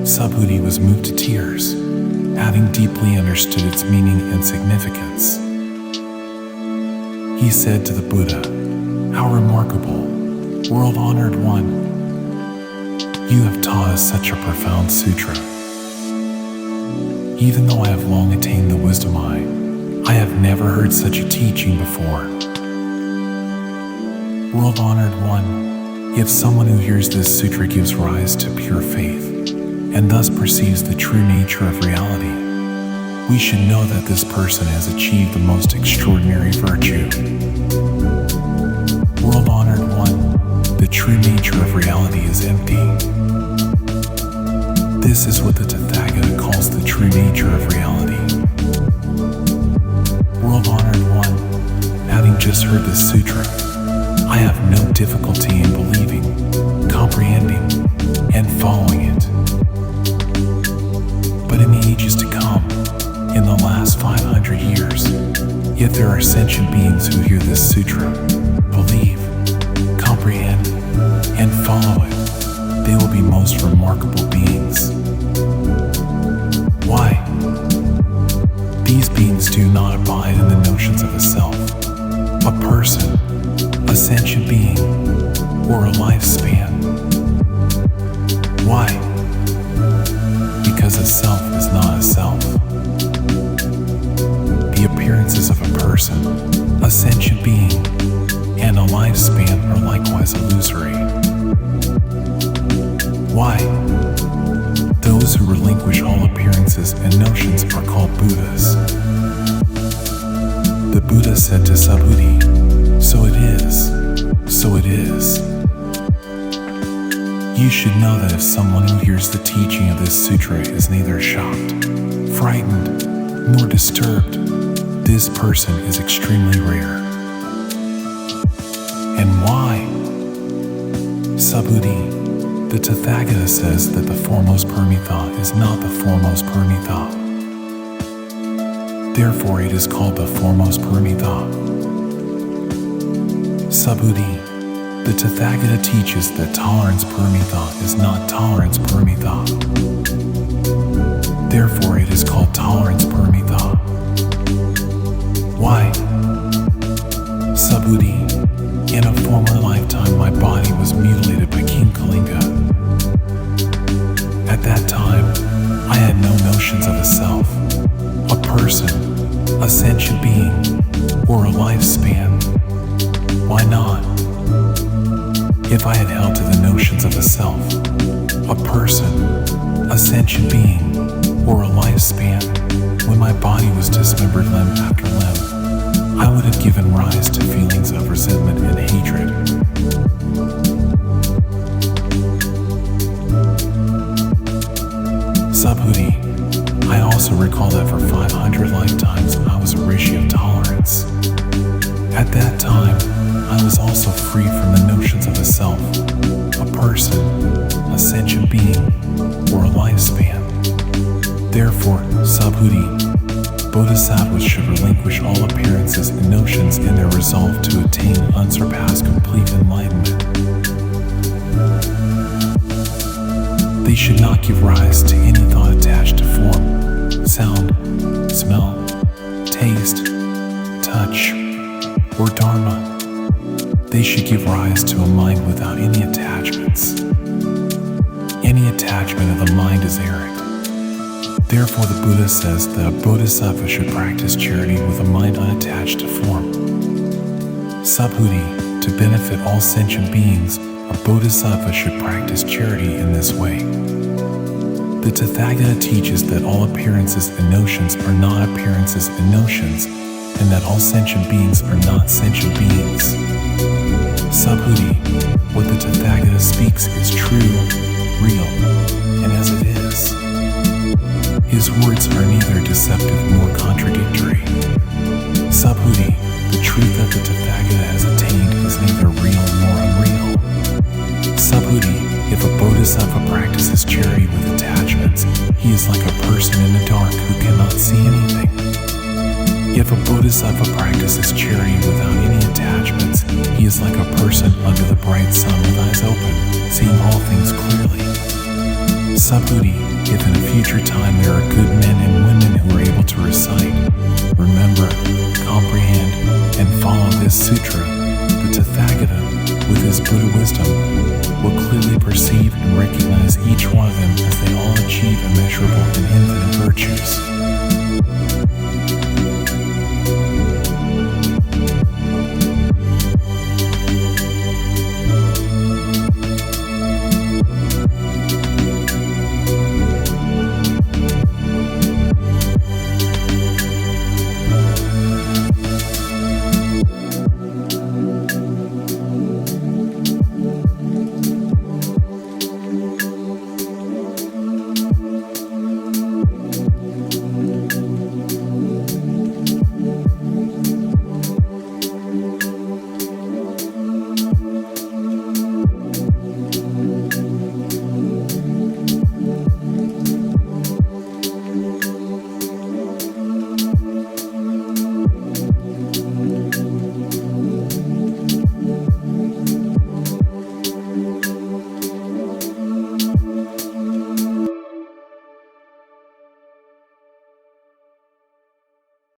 Subhuti was moved to tears, having deeply understood its meaning and significance. He said to the Buddha, "How remarkable, world-honored one! You have taught us such a profound sutra. Even though I have long attained the wisdom I have never heard such a teaching before. World-honored one, if someone who hears this sutra gives rise to pure faith, and thus perceives the true nature of reality, we should know that this person has achieved the most extraordinary virtue. World-honored one, the true nature of reality is empty. This is what the Tathagata calls the true nature of reality. World-honored one, having just heard this sutra, I have no difficulty in believing, comprehending, and following it. But in the ages to come, in the last 500 years, if there are sentient beings who hear this sutra, believe, comprehend, and follow it, they will be most remarkable beings. Why? These beings do not abide in the notions of a self, a person, a sentient being, or a lifespan. Why? Because a self is not a self. The appearances of a person, a sentient being, and a lifespan are likewise illusory. Why? Those who relinquish all appearances and notions are called Buddhas. The Buddha said to Subhuti, "So it is, so it is." You should know that if someone who hears the teaching of this sutra is neither shocked, frightened, nor disturbed, this person is extremely rare. And why? Subhuti, the Tathagata says that the foremost Paramitha is not the foremost Paramitha. Therefore it is called the foremost Paramitha. Subhuti, the Tathagata teaches that tolerance Paramitha is not tolerance Paramitha. Therefore it is called tolerance Paramitha. Why? Subhuti, in a former lifetime my body was mutilated by King Kalinga. At that time, I had no notions of a self, a person, a sentient being, or a lifespan. Why not? If I had held to the notions of a self, a person, a sentient being, or a lifespan, when my body was dismembered limb after limb, I would have given rise to feelings of resentment and hatred. Subhuti, I also recall that for 500 lifetimes I was a rishi of tolerance. At that time, I was also free from the notions of a self, a person, a sentient being, or a lifespan. Therefore, Subhuti, Bodhisattvas should relinquish all appearances and notions in their resolve to attain unsurpassed complete enlightenment. They should not give rise to any thought attached to form, sound, smell, taste, touch, or dharma. They should give rise to a mind without any attachments. Any attachment of the mind is errant. Therefore, the Buddha says that a bodhisattva should practice charity with a mind unattached to form. Subhuti, to benefit all sentient beings, a bodhisattva should practice charity in this way. The Tathagata teaches that all appearances and notions are not appearances and notions, and that all sentient beings are not sentient beings. Subhuti, what the Tathagata speaks is true, real, and as it is. His words are neither deceptive nor contradictory. Subhuti, the truth that the Tathagata has attained is neither real nor unreal. Subhuti, if a bodhisattva practices charity with attachments, he is like a person in the dark who cannot see anything. If a bodhisattva practices charity without any attachments, he is like a person under the bright sun with eyes open, seeing all things clearly. Subhuti, If in a future time there are good men and women who are able to recite, remember, comprehend, and follow this sutra, the Tathagata, with his Buddha wisdom, will clearly perceive and recognize each one of them as they all achieve immeasurable and infinite virtues.